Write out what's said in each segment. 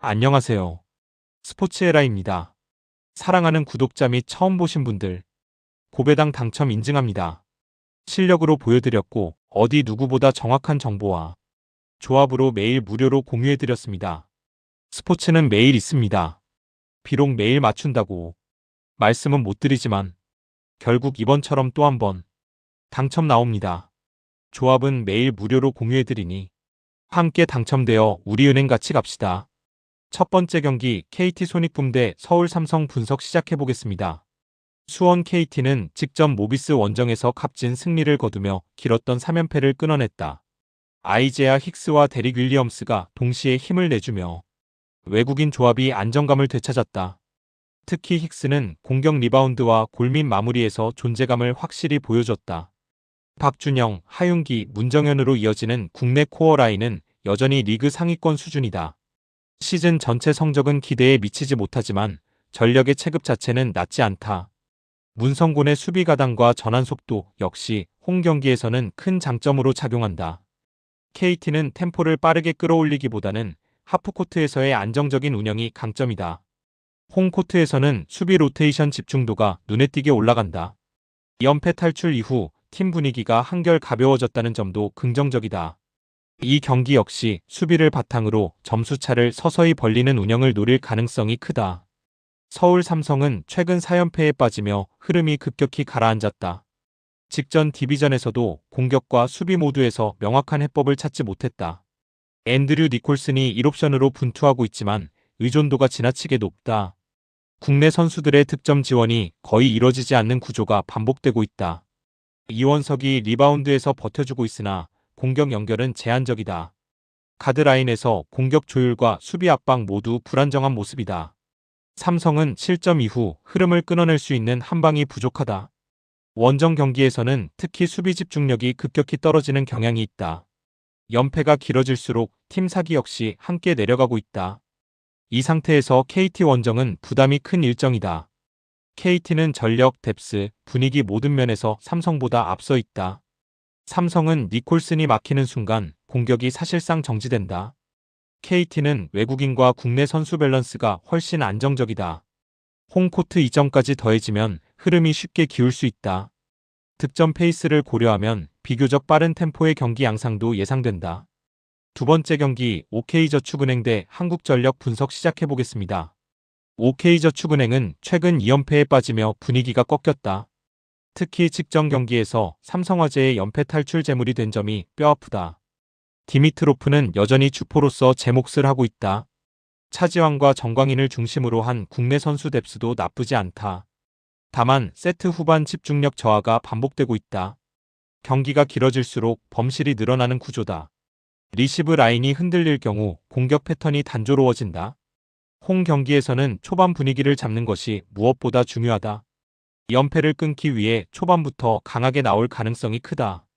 안녕하세요. 스포츠에라입니다. 사랑하는 구독자 및 처음 보신 분들, 고배당 당첨 인증합니다. 실력으로 보여드렸고 어디 누구보다 정확한 정보와 조합으로 매일 무료로 공유해드렸습니다. 스포츠는 매일 있습니다. 비록 매일 맞춘다고 말씀은 못 드리지만 결국 이번처럼 또 한 번 당첨 나옵니다. 조합은 매일 무료로 공유해드리니 함께 당첨되어 우리은행 같이 갑시다. 첫 번째 경기 KT 손익붐 대 서울 삼성 분석 시작해보겠습니다. 수원 KT는 직전 모비스 원정에서 값진 승리를 거두며 길었던 3연패를 끊어냈다. 아이제아 힉스와 데릭 윌리엄스가 동시에 힘을 내주며 외국인 조합이 안정감을 되찾았다. 특히 힉스는 공격 리바운드와 골밑 마무리에서 존재감을 확실히 보여줬다. 박준영, 하윤기, 문정현으로 이어지는 국내 코어 라인은 여전히 리그 상위권 수준이다. 시즌 전체 성적은 기대에 미치지 못하지만 전력의 체급 자체는 낮지 않다. 문성곤의 수비 가담과 전환 속도 역시 홈 경기에서는 큰 장점으로 작용한다. KT는 템포를 빠르게 끌어올리기보다는 하프코트에서의 안정적인 운영이 강점이다. 홈코트에서는 수비 로테이션 집중도가 눈에 띄게 올라간다. 2연패 탈출 이후 팀 분위기가 한결 가벼워졌다는 점도 긍정적이다. 이 경기 역시 수비를 바탕으로 점수차를 서서히 벌리는 운영을 노릴 가능성이 크다. 서울 삼성은 최근 4연패에 빠지며 흐름이 급격히 가라앉았다. 직전 디비전에서도 공격과 수비 모두에서 명확한 해법을 찾지 못했다. 앤드류 니콜슨이 1옵션으로 분투하고 있지만 의존도가 지나치게 높다. 국내 선수들의 득점 지원이 거의 이뤄지지 않는 구조가 반복되고 있다. 이원석이 리바운드에서 버텨주고 있으나 공격 연결은 제한적이다. 가드라인에서 공격 조율과 수비 압박 모두 불안정한 모습이다. 삼성은 실점 이후 흐름을 끊어낼 수 있는 한 방이 부족하다. 원정 경기에서는 특히 수비 집중력이 급격히 떨어지는 경향이 있다. 연패가 길어질수록 팀 사기 역시 함께 내려가고 있다. 이 상태에서 KT 원정은 부담이 큰 일정이다. KT는 전력, 뎁스, 분위기 모든 면에서 삼성보다 앞서 있다. 삼성은 니콜슨이 막히는 순간 공격이 사실상 정지된다. KT는 외국인과 국내 선수 밸런스가 훨씬 안정적이다. 홈코트 이점까지 더해지면 흐름이 쉽게 기울 수 있다. 득점 페이스를 고려하면 비교적 빠른 템포의 경기 양상도 예상된다. 두 번째 경기 OK저축은행 대 한국전력 분석 시작해보겠습니다. OK저축은행은 최근 2연패에 빠지며 분위기가 꺾였다. 특히 직전 경기에서 삼성화재의 연패 탈출 제물이 된 점이 뼈아프다. 디미트로프는 여전히 주포로서 제 몫을 하고 있다. 차지환과 정광인을 중심으로 한 국내 선수 뎁스도 나쁘지 않다. 다만 세트 후반 집중력 저하가 반복되고 있다. 경기가 길어질수록 범실이 늘어나는 구조다. 리시브 라인이 흔들릴 경우 공격 패턴이 단조로워진다. 홈 경기에서는 초반 분위기를 잡는 것이 무엇보다 중요하다. 연패를 끊기 위해 초반부터 강하게 나올 가능성이 크다.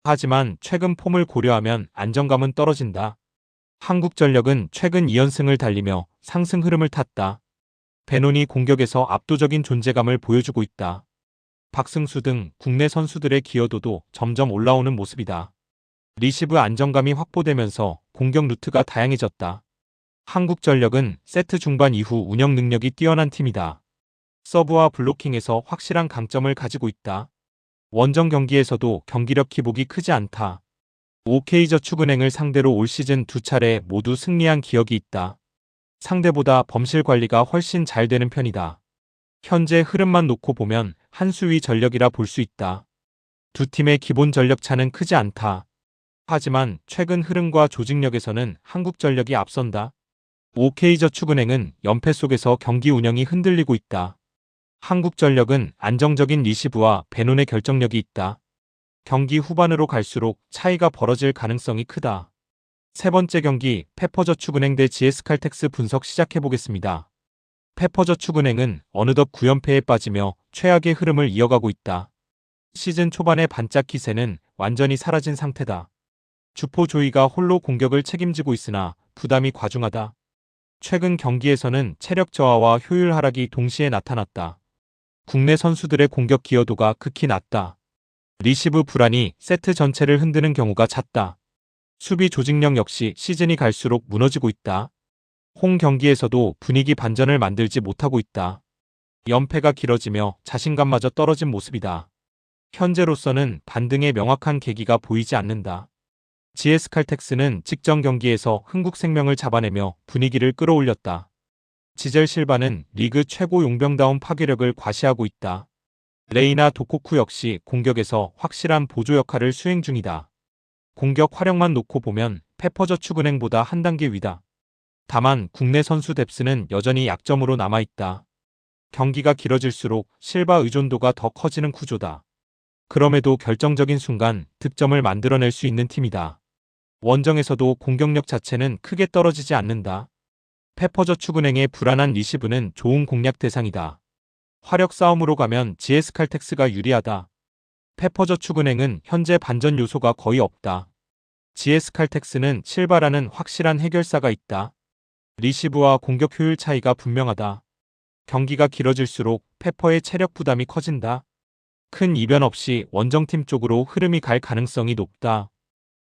하지만 최근 폼을 고려하면 안정감은 떨어진다. 한국전력은 최근 2연승을 달리며 상승 흐름을 탔다. 베논이 공격에서 압도적인 존재감을 보여주고 있다. 박승수 등 국내 선수들의 기여도도 점점 올라오는 모습이다. 리시브 안정감이 확보되면서 공격 루트가 다양해졌다. 한국전력은 세트 중반 이후 운영 능력이 뛰어난 팀이다. 서브와 블로킹에서 확실한 강점을 가지고 있다. 원정 경기에서도 경기력 기복이 크지 않다. OK저축은행을 상대로 올 시즌 2차례 모두 승리한 기억이 있다. 상대보다 범실 관리가 훨씬 잘 되는 편이다. 현재 흐름만 놓고 보면 한 수위 전력이라 볼 수 있다. 두 팀의 기본 전력 차는 크지 않다. 하지만 최근 흐름과 조직력에서는 한국전력이 앞선다. OK저축은행은 연패 속에서 경기 운영이 흔들리고 있다. 한국전력은 안정적인 리시브와 베논의 결정력이 있다. 경기 후반으로 갈수록 차이가 벌어질 가능성이 크다. 세 번째 경기 페퍼저축은행 대 GS칼텍스 분석 시작해보겠습니다. 페퍼저축은행은 어느덧 9연패에 빠지며 최악의 흐름을 이어가고 있다. 시즌 초반의 반짝 기세는 완전히 사라진 상태다. 주포 조이가 홀로 공격을 책임지고 있으나 부담이 과중하다. 최근 경기에서는 체력 저하와 효율 하락이 동시에 나타났다. 국내 선수들의 공격 기여도가 극히 낮다. 리시브 불안이 세트 전체를 흔드는 경우가 잦다. 수비 조직력 역시 시즌이 갈수록 무너지고 있다. 홈 경기에서도 분위기 반전을 만들지 못하고 있다. 연패가 길어지며 자신감마저 떨어진 모습이다. 현재로서는 반등의 명확한 계기가 보이지 않는다. GS칼텍스는 직전 경기에서 흥국생명을 잡아내며 분위기를 끌어올렸다. 지젤 실바는 리그 최고 용병다운 파괴력을 과시하고 있다. 레이나 도코쿠 역시 공격에서 확실한 보조 역할을 수행 중이다. 공격 활용만 놓고 보면 페퍼저축은행보다 한 단계 위다. 다만 국내 선수 뎁스는 여전히 약점으로 남아있다. 경기가 길어질수록 실바 의존도가 더 커지는 구조다. 그럼에도 결정적인 순간 득점을 만들어낼 수 있는 팀이다. 원정에서도 공격력 자체는 크게 떨어지지 않는다. 페퍼저축은행의 불안한 리시브는 좋은 공략 대상이다. 화력 싸움으로 가면 GS칼텍스가 유리하다. 페퍼저축은행은 현재 반전 요소가 거의 없다. GS칼텍스는 실바라는 확실한 해결사가 있다. 리시브와 공격 효율 차이가 분명하다. 경기가 길어질수록 페퍼의 체력 부담이 커진다. 큰 이변 없이 원정팀 쪽으로 흐름이 갈 가능성이 높다.